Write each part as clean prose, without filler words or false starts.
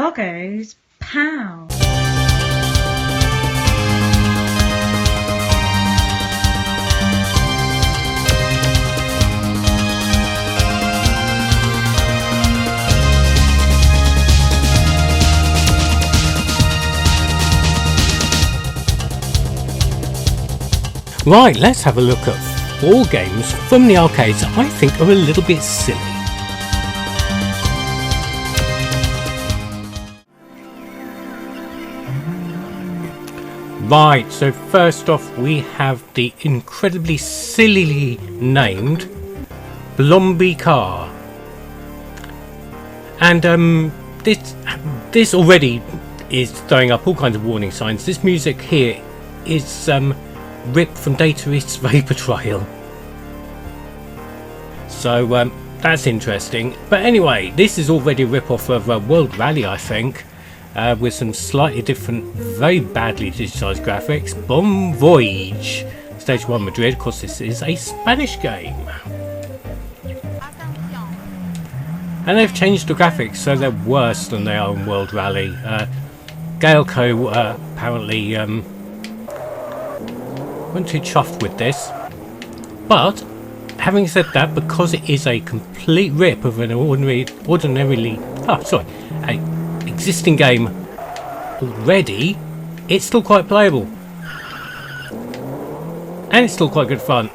Logos POW. Right, let's have a look at 4 games from the arcades that I think are a little bit silly. Right, so first off we have the incredibly sillily named Lumbi Car. And this already is throwing up all kinds of warning signs. This music here is ripped from Data East's Vapor Trail. So that's interesting. But anyway, this is already a rip-off of World Rally, I think, with some slightly different, very badly digitized graphics. Bon Voyage, Stage 1 Madrid. Of course, this is a Spanish game. And they've changed the graphics so they're worse than they are in World Rally. Gaelco apparently weren't too chuffed with this, but having said that, because it is a complete rip of an existing game already, it's still quite playable and it's still quite good fun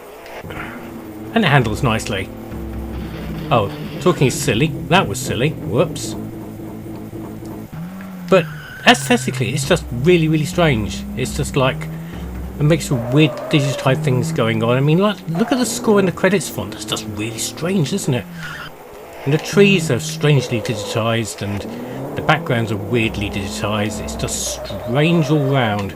and it handles nicely. Oh, talking silly, that was silly, whoops. But aesthetically it's just really strange. It's just like a mix of weird digitized things going on. I mean, like, look at the score in the credits font. That's just really strange, isn't it? And the trees are strangely digitized and the backgrounds are weirdly digitized. It's just strange all round.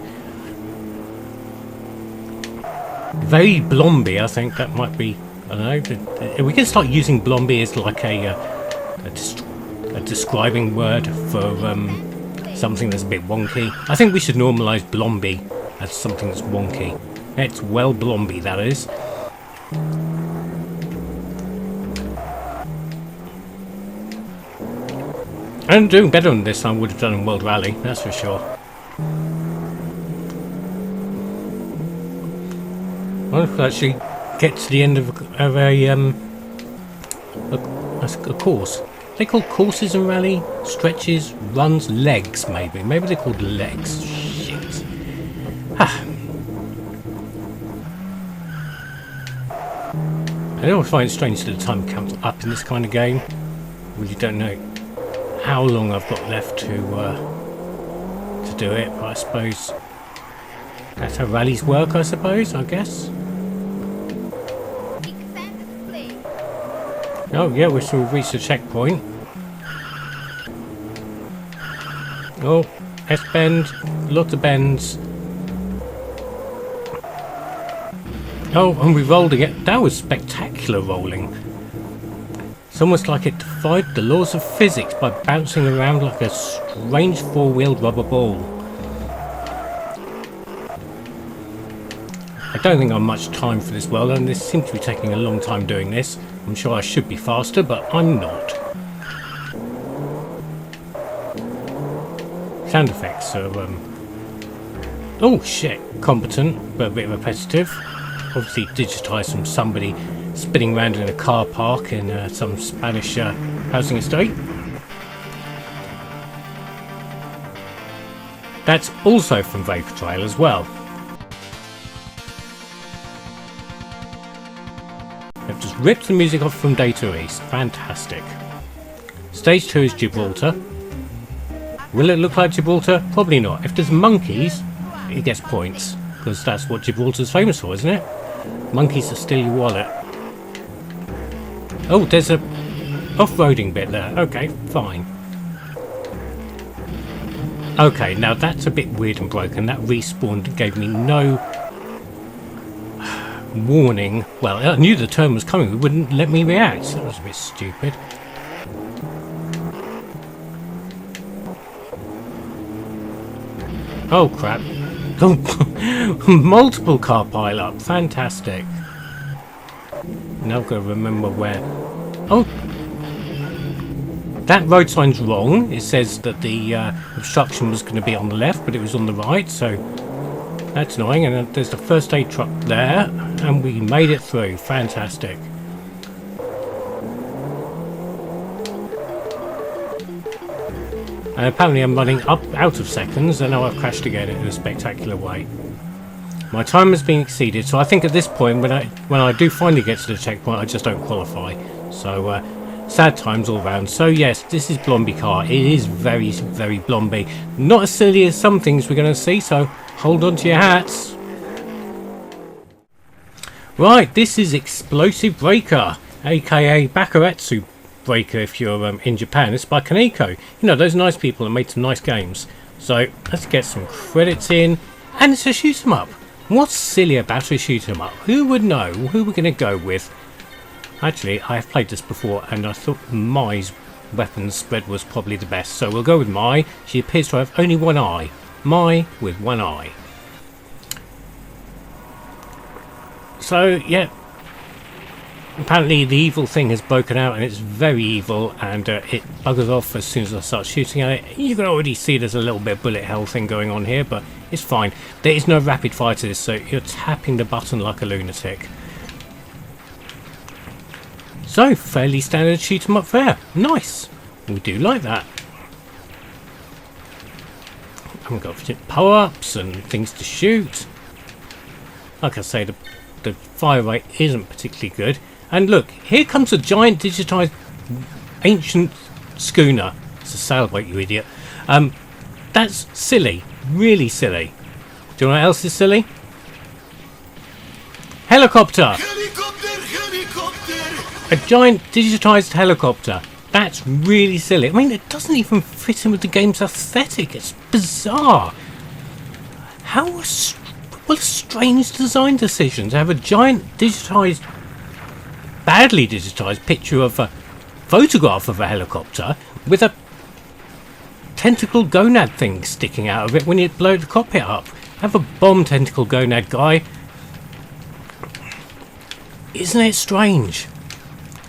Very Blomby, I think that might be. I don't know. We can start using Blomby as like a describing word for something that's a bit wonky. I think we should normalize Blomby as something that's wonky. It's well Blomby, that is. I'm doing better than this I would have done in World Rally, that's for sure. I wonder if we'll actually get to the end of a course. They call courses in Rally stretches, runs, legs, maybe. Maybe they're called legs. Shit. I always find it strange that the time counts up in this kind of game. Really don't know how long I've got left to do it, but I suppose that's how rallies work, I suppose, I guess. Oh yeah, we've sort of reached the checkpoint. Oh, S-bend, lots of bends. Oh, and we rolled again. That was spectacular rolling. It's almost like it defied the laws of physics by bouncing around like a strange four-wheeled rubber ball. I don't think I'm much time for this world, and this seems to be taking a long time doing this. I'm sure I should be faster, but I'm not. Sound effects are, oh shit, competent, but a bit repetitive. Obviously digitised from somebody spinning around in a car park in some Spanish housing estate. That's also from Vapor Trail as well. They've just ripped the music off from Data East. Fantastic. Stage 2 is Gibraltar. Will it look like Gibraltar? Probably not. If there's monkeys, it gets points, because that's what Gibraltar's famous for, isn't it? Monkeys that steal your wallet. Oh, there's a off-roading bit there. Okay, fine. Okay, now that's a bit weird and broken. That respawned gave me no warning. Well, I knew the turn was coming. It wouldn't let me react. That was a bit stupid. Oh crap. Multiple car pile-up. Fantastic. Now I've got to remember where. Oh, That road sign's wrong. It says that the obstruction was going to be on the left, but it was on the right, so that's annoying. And then there's the first aid truck there, and we made it through. Fantastic. And apparently I'm running out of seconds, and now I've crashed again in a spectacular way. My time has been exceeded, so I think at this point, when I do finally get to the checkpoint, I just don't qualify. So sad times all round. So yes, this is Lumbi Car. It is very, very Blomby. Not as silly as some things we're going to see, so hold on to your hats. Right, this is Explosive Breaker, aka Bakuretsu Breaker if you're in Japan. It's by Kaneko. You know, those nice people that made some nice games. So let's get some credits in. And it's a shoot 'em up. What's silly about a shoot 'em up? Who would know? Who we're going to go with? Actually, I have played this before, and I thought Mai's weapons spread was probably the best. So we'll go with Mai. She appears to have only one eye. Mai with one eye. So, yeah. Apparently the evil thing has broken out, and it's very evil, and it buggers off as soon as I start shooting at it. You can already see there's a little bit of bullet hell thing going on here, but it's fine. There is no rapid fire to this, so you're tapping the button like a lunatic. So, fairly standard shoot 'em up there. Nice. We do like that. And we've got power-ups and things to shoot. Like I say, the fire rate isn't particularly good. And look, here comes a giant digitised ancient schooner. It's a sailboat, you idiot. That's silly. Really silly. Do you know what else is silly? Helicopter! A giant digitised helicopter. That's really silly. I mean, it doesn't even fit in with the game's aesthetic. It's bizarre. What a strange design decision to have a giant digitised, badly digitised picture of a photograph of a helicopter with a tentacle gonad thing sticking out of it when you blow the cockpit up. Have a bomb tentacle gonad guy. Isn't it strange?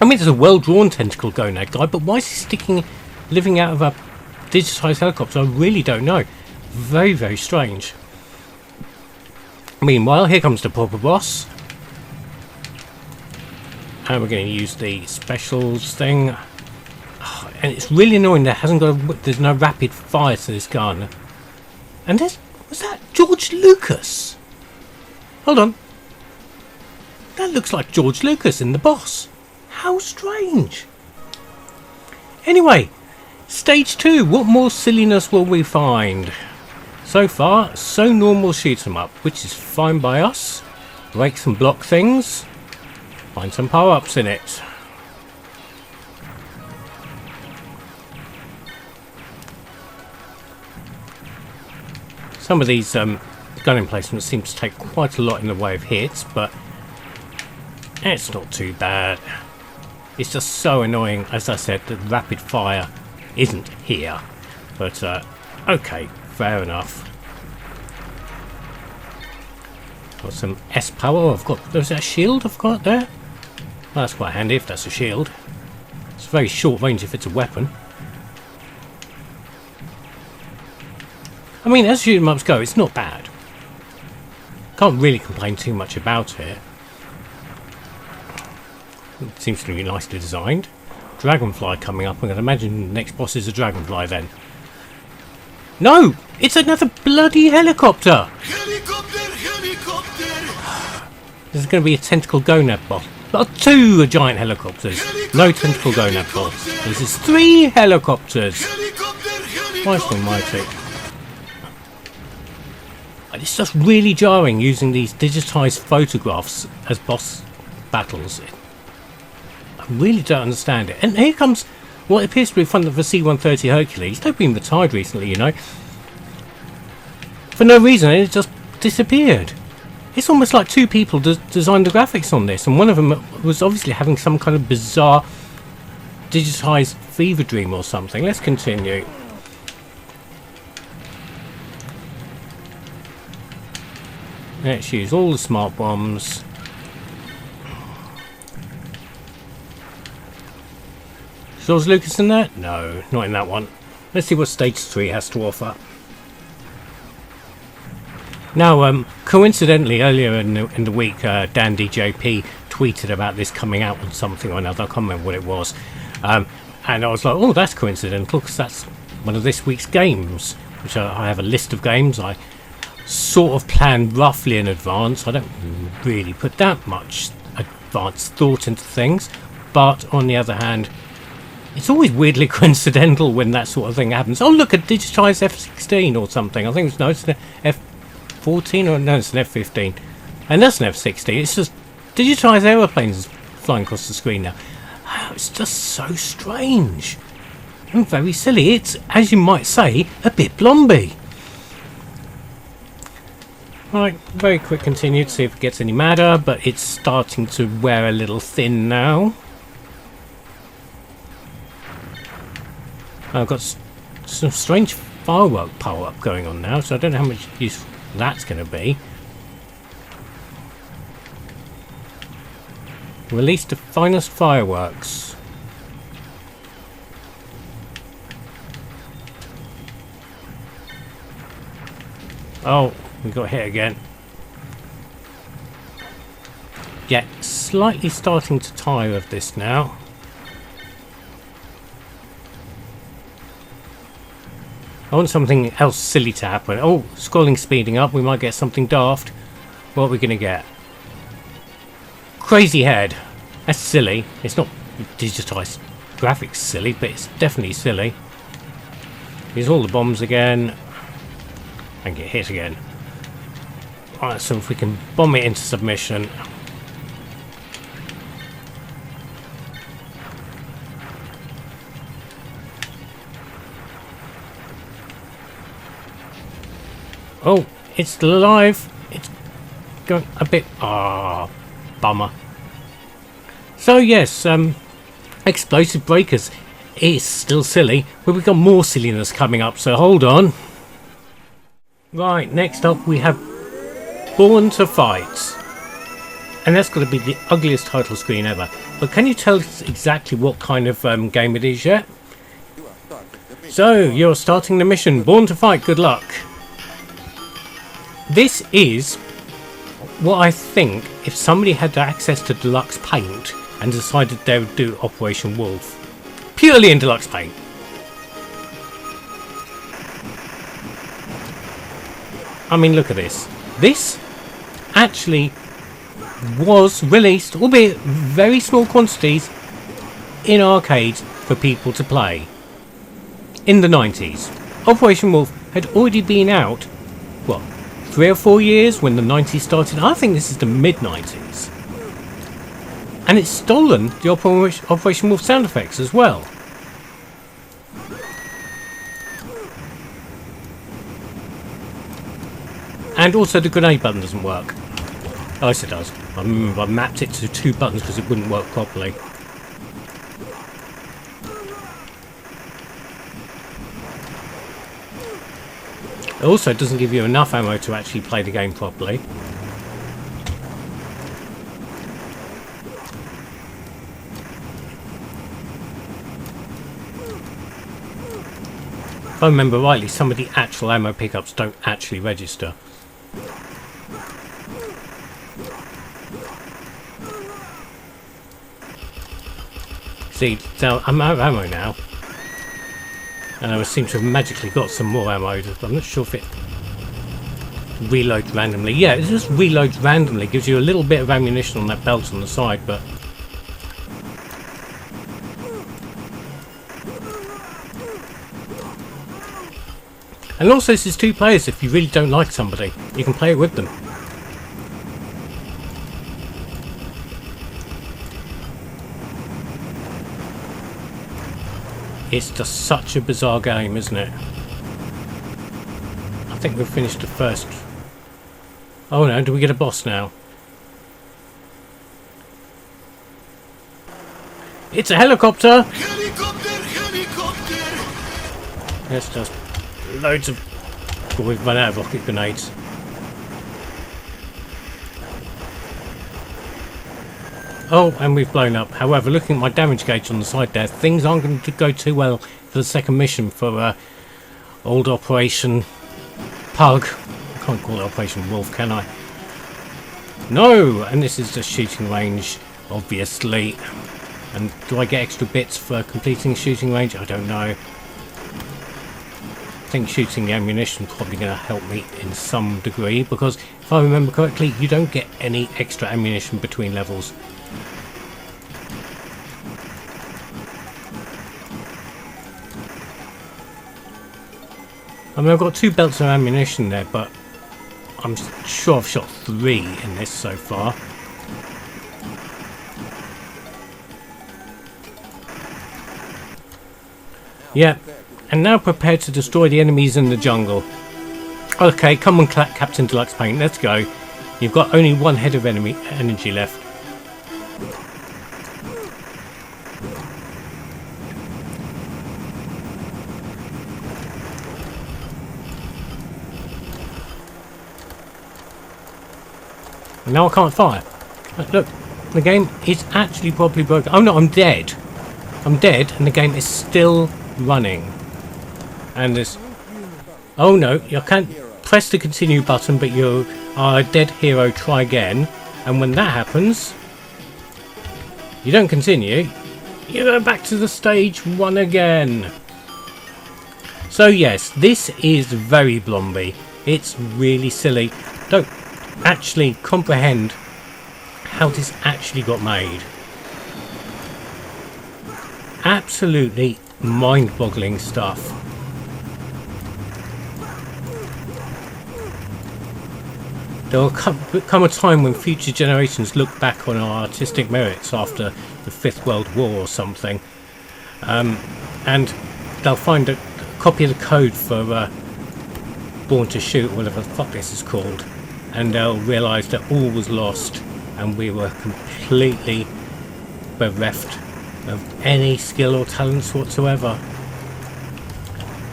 I mean, there's a well-drawn tentacle gonad guy, but why is he living out of a digitised helicopter? I really don't know. Very, very strange. Meanwhile, here comes the proper boss. And we're going to use the specials thing. Oh, and it's really annoying there's no rapid fire to this gun. And was that George Lucas? Hold on. That looks like George Lucas in the boss. How strange. Anyway, stage 2. What more silliness will we find? So far, so normal shoot 'em up, which is fine by us. Break some block things. Find some power-ups in it. Some of these gun emplacements seem to take quite a lot in the way of hits, but it's not too bad. It's just so annoying, as I said, that rapid fire isn't here. But, okay, fair enough. Got some S power. There's that shield I've got there. Well, that's quite handy if that's a shield. It's very short range if it's a weapon. I mean, as shoot 'em ups go, it's not bad. Can't really complain too much about it. It seems to be nicely designed. Dragonfly coming up. I'm going to imagine the next boss is a dragonfly then. No! It's another bloody helicopter! There's going to be a tentacle gonad boss. Oh, 2 giant helicopters. No tentacle gonad boss. This is 3 helicopters. Christ almighty. It's just really jarring using these digitised photographs as boss battles. I really don't understand it. And here comes what appears to be front of a C-130 Hercules. They've been retired recently, you know. For no reason, it just disappeared. It's almost like 2 people designed the graphics on this, and one of them was obviously having some kind of bizarre digitised fever dream or something. Let's continue. Let's use all the smart bombs. George Lucas in there? No, not in that one. Let's see what Stage 3 has to offer. Now, coincidentally, earlier in the week, Dandy JP tweeted about this coming out on something or another. I can't remember what it was. And I was like, oh, that's coincidental, because that's one of this week's games. Which I have a list of games I sort of plan roughly in advance. I don't really put that much advanced thought into things. But on the other hand, it's always weirdly coincidental when that sort of thing happens. Oh, look, a digitised F-16 or something. I think it's, no, it's an F-14 or no, it's an F-15. And that's an F-16. It's just digitised aeroplanes flying across the screen now. Oh, it's just so strange. And very silly. It's, as you might say, a bit blomby. Right, very quick continue to see if it gets any madder, but it's starting to wear a little thin now. I've got some strange firework power-up going on now, so I don't know how much use that's going to be. Release the finest fireworks. Oh, we got hit again. Yeah, slightly starting to tire of this now. I want something else silly to happen. Oh, scrolling speeding up. We might get something daft. What are we going to get? Crazy head. That's silly. It's not digitised graphics silly, but it's definitely silly. Here's all the bombs again. And get hit again. Alright, so if we can bomb it into submission. Oh, it's still alive. It's going a bit... Ah, bummer. So yes, explosive breakers is still silly, but we've got more silliness coming up, so hold on. Right, next up we have Born to Fight. And that's got to be the ugliest title screen ever. But can you tell us exactly what kind of game it is yet? So, you're starting the mission. Born to Fight, good luck. This is what I think if somebody had access to deluxe paint and decided they would do Operation Wolf. Purely in deluxe paint. I mean, look at this. This actually was released, albeit very small quantities, in arcades for people to play. In the 90s. Operation Wolf had already been out, what, 3 or 4 years when the 90s started? I think this is the mid-90s. And it's stolen the Operation Wolf sound effects as well. And also the grenade button doesn't work. Oh, yes it does. I remember I mapped it to 2 buttons because it wouldn't work properly. It also doesn't give you enough ammo to actually play the game properly. If I remember rightly, some of the actual ammo pickups don't actually register. See, so I'm out of ammo now. And I seem to have magically got some more ammo. I'm not sure if it reloads randomly. Yeah, it just reloads randomly. Gives you a little bit of ammunition on that belt on the side, but... And also this is 2 players. If you really don't like somebody, you can play it with them. It's just such a bizarre game, isn't it? I think we've finished the first... Oh no, do we get a boss now? It's a helicopter! Helicopter! Helicopter! There's just loads of... Oh, we've run out of rocket grenades. Oh, and we've blown up. However, looking at my damage gauge on the side there, things aren't going to go too well for the second mission for old Operation Pug. I can't call it Operation Wolf, can I? No! And this is the shooting range, obviously. And do I get extra bits for completing shooting range? I don't know. I think shooting the ammunition is probably going to help me in some degree, because if I remember correctly, you don't get any extra ammunition between levels. I mean, I've got 2 belts of ammunition there, but I'm sure I've shot 3 in this so far. Yeah, and now prepare to destroy the enemies in the jungle. Okay, come on, Captain Deluxe Paint, let's go. You've got only 1 head of enemy energy left. And now I can't fire. Look, the game is actually probably broken. Oh no, I'm dead. I'm dead, and the game is still running. And there's... Oh no, you can't press the continue button, but you are a dead hero, try again. And when that happens, you don't continue. You go back to the stage 1 again. So yes, this is very Lumbi. It's really silly. Don't actually comprehend how this actually got made. Absolutely mind-boggling stuff. There will come a time when future generations look back on our artistic merits after the 5th World War or something, and they'll find a copy of the code for Born to Shoot, or whatever the fuck this is called, and they'll realise that all was lost and we were completely bereft of any skill or talents whatsoever.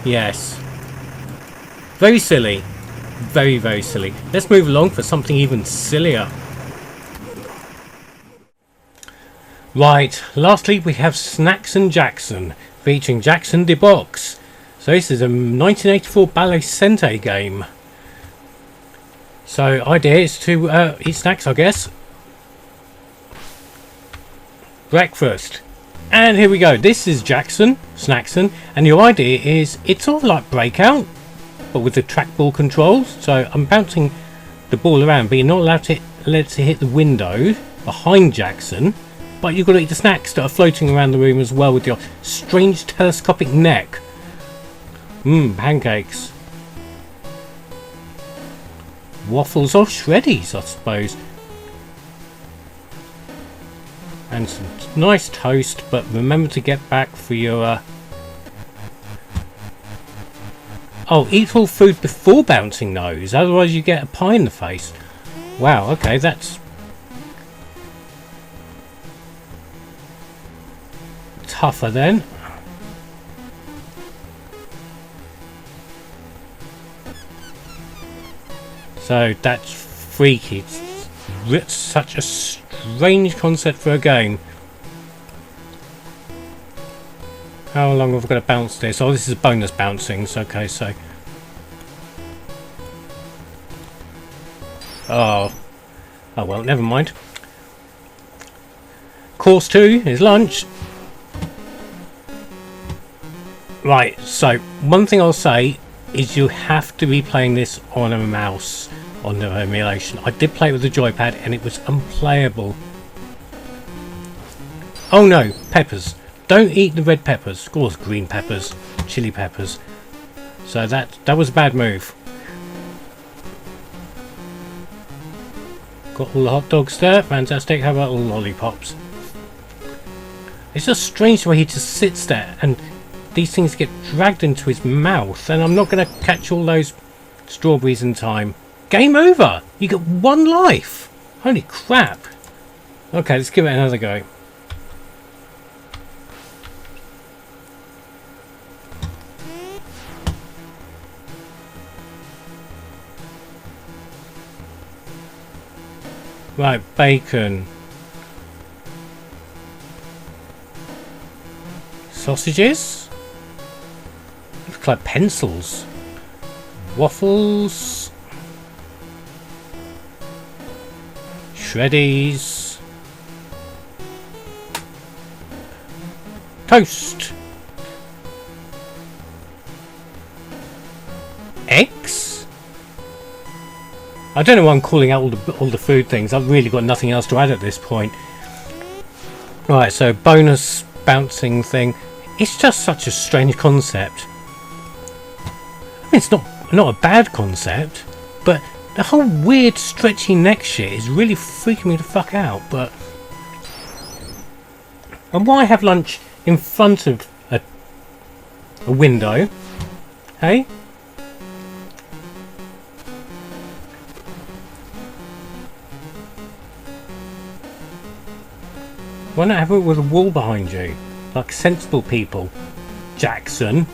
Yes. Very silly. Very, very silly. Let's move along for something even sillier. Right, lastly we have Snacks and Jackson, featuring Jackson the Box. So this is a 1984 Ballet Sente game. So idea is to eat snacks, I guess. Breakfast. And here we go. This is Jackson, Snackson, and your idea is it's sort of like Breakout, but with the trackball controls. So I'm bouncing the ball around, but you're not allowed to let it hit the window behind Jackson. But you've got to eat the snacks that are floating around the room as well with your strange telescopic neck. Pancakes. Waffles or shreddies, I suppose. And some nice toast, but remember to get back for your... Oh, eat all food before bouncing those, otherwise you get a pie in the face. Wow, okay, that's... tougher then. So that's freaky. It's such a strange concept for a game. How long have I got to bounce this? Oh, this is bonus bouncing. So okay, so oh well, never mind. Course 2 is lunch. Right, so one thing I'll say is you have to be playing this on a mouse on the emulation. I did play it with the joypad and it was unplayable. Oh no, peppers. Don't eat the red peppers. Of course, green peppers, chili peppers. So that was a bad move. Got all the hot dogs there. Fantastic. How about all the lollipops? It's just strange the way he just sits there and these things get dragged into his mouth, and I'm not going to catch all those strawberries in time. Game over! You get 1 life! Holy crap! Okay, let's give it another go. Right, bacon. Sausages. Look like pencils. Waffles. Shreddies. Toast. Eggs. I don't know why I'm calling out all the food things. I've really got nothing else to add at this point. Right, so bonus bouncing thing. It's just such a strange concept. I mean, it's not a bad concept, but the whole weird stretchy neck shit is really freaking me the fuck out. But and why have lunch in front of a window? Hey? Why not have it with a wall behind you? Like sensible people. Jackson.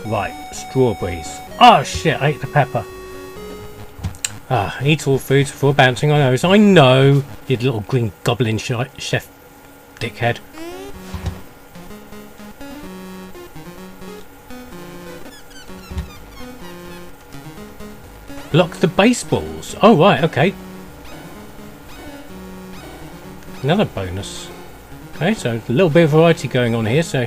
Right, strawberries. Oh shit, I ate the pepper. Ah, eat all foods before bouncing on those. I know, you little green goblin chef dickhead. Block the baseballs. Oh right, okay. Another bonus. Okay, so a little bit of variety going on here, so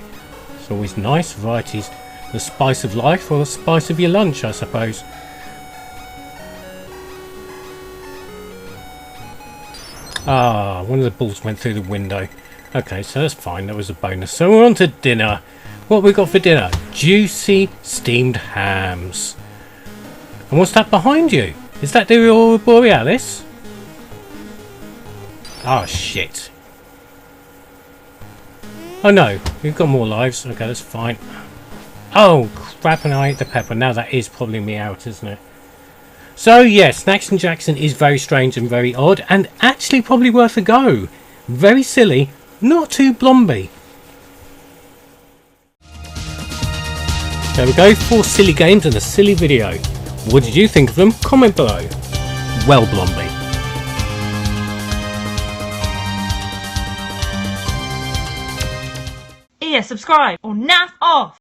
it's always nice. Variety's the spice of life, or the spice of your lunch, I suppose. Ah, one of the balls went through the window. Okay, so that's fine, that was a bonus. So we're on to dinner. What we got for dinner? Juicy steamed hams. And what's that behind you? Is that the Aurora Borealis? Oh shit. Oh no, we've got more lives. Okay, that's fine. Oh crap, and I ate the pepper. Now that is probably me out, isn't it? So yes, Snacks and Jackson is very strange and very odd, and actually probably worth a go. Very silly, not too blomby. There we go, 4 silly games and a silly video. What did you think of them? Comment below. Well, blomby. Yeah, subscribe or naff off.